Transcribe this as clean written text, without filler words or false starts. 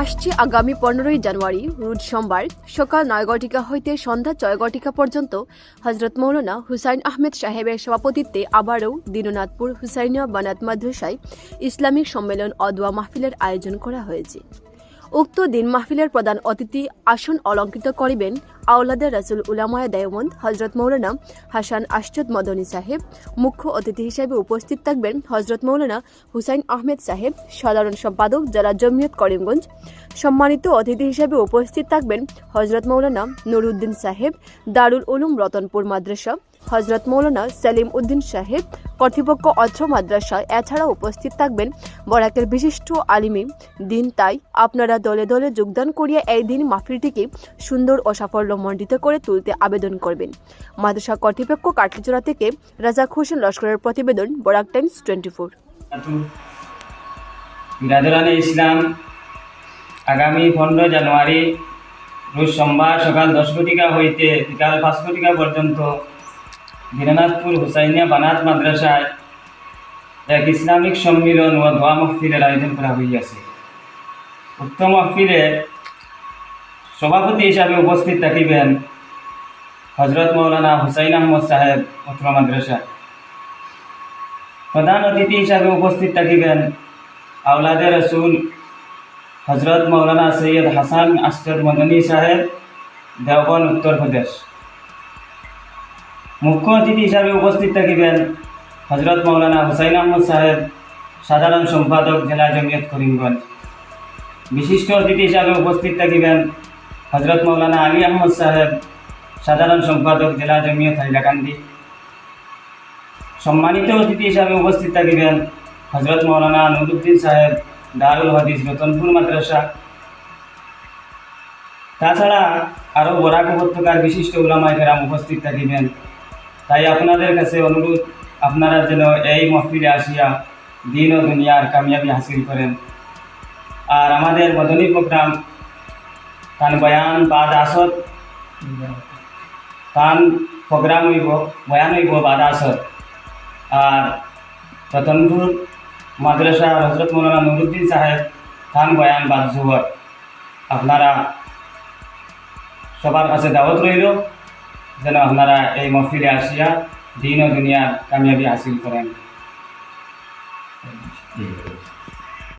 আসছে আগামী 15ই জানুয়ারি রোজ সোমবার সকাল 9 ঘটিকা হইতে সন্ধ্যা 6 ঘটিকা পর্যন্ত হজরত মৌলানা হুসাইন আহমেদ সাহেবের সভাপতিত্বে আবারও দীননাথপুর হুসাইনিয়া বানাত মাদ্রাসায় ইসলামিক সম্মেলন ও দোয়া মাহফিলের আয়োজন করা হয়েছে। উক্ত দিন মাহফিলের প্রধান অতিথি আসন অলঙ্কৃত করিবেন আওলাদে রাসূল উলামায়ে দেওবন্দ হজরত মৌলানা হাসান আশরাফ মদনী সাহেব। মুখ্য অতিথি হিসেবে উপস্থিত থাকবেন হজরত মৌলানা হুসাইন আহমেদ সাহেব, সাধারণ সম্পাদক জেলা জমিয়ত করিমগঞ্জ। সম্মানিত অতিথি হিসেবে উপস্থিত থাকবেন হজরত মৌলানা নুরউদ্দিন সাহেব, দারুল উলুম রতনপুর মাদ্রাসা, হজরত মৌলানা সেলিম উদ্দিন সাহেব, কর্তৃপক্ষ অত্র মাদ্রাসায়। এছাড়া উপস্থিত থাকবেন বরাকের বিশিষ্ট আলিমী দিন। তাই আপনারা দলে দলে যোগদান করিয়া এই দিন মাহফিলটিকে সুন্দর ও সাফল্যমণ্ডিত করে তুলতে আবেদন করবেন। মাদ্রাসা কর্তৃপক্ষ, কাটলিচড়া থেকে রাজাক হোসেন লস্করের প্রতিবেদন, বরাক টাইমস 24। বিরাদরানে ইসলাম, আগামী 15 জানুয়ারি রোজ সোমবার সকাল 10 ঘটিকা হইতে বিকাল 5 ঘটিকা পর্যন্ত দীননাথপুর হুসাইনিয়া বানাত মাদ্রাসায় এক ইসলামিক সম্মিলন ও দোয়া মাহফিলের আয়োজন করা হইয়াছে। উক্ত মাহফিলে সভাপতি হিসাবে উপস্থিত থাকিবেন হজরত মৌলানা হুসাইন আহমদ সাহেব অত্র মাদ্রাসা। প্রধান অতিথি হিসাবে উপস্থিত থাকিবেন আওলাদে রসুল হজরত মৌলানা সৈয়দ হাসান আশরাফ মদনী সাহেব, দেওবন্দ, উত্তর প্রদেশ। মুখ্য অতিথি হিসাবে উপস্থিত থাকিবেন হজরত মৌলানা হুসাইন আহমদ সাহেব, সাধারণ সম্পাদক জেলা জমিয়ত করিমগঞ্জ। বিশিষ্ট অতিথি হিসাবে উপস্থিত থাকিবেন হজরত মৌলানা আলী আহমদ সাহেব, সাধারণ সম্পাদক জেলা জমিয়ত হাইলাকান্দি। সম্মানিত অতিথি হিসাবে উপস্থিত থাকিবেন হজরত মৌলানা নুরউদ্দিন সাহেব, দারুল হাদিস রতনপুর মাদ্রাসা। তাছাড়া আরও বরাক উপত্যকার বিশিষ্ট উলামায়ে কেরাম উপস্থিত থাকিবেন। তাই আপনাদের কাছে অনুরোধ, আপনারা যেন এই মাহফিলে আসিয়া দিন ও দুনিয়ার কামিয়াবি হাসিল করেন। আর আমাদের মদনী প্রোগ্রাম তান বয়ান বাদ আসর, তান প্রোগ্রাম হইব, বয়ান হইব বাদ আসর। আর রতনপুর মাদ্রাসা হজরত মৌলানা নুরউদ্দিন সাহেব, তান বয়ান বাদ জোহর। আপনারা সবার কাছে দাওয়াত রইল যেন আপনারা এই মাহফিলে আসিয়া দিন ও দুনিয়ার কামিয়াবি হাসিল করেন।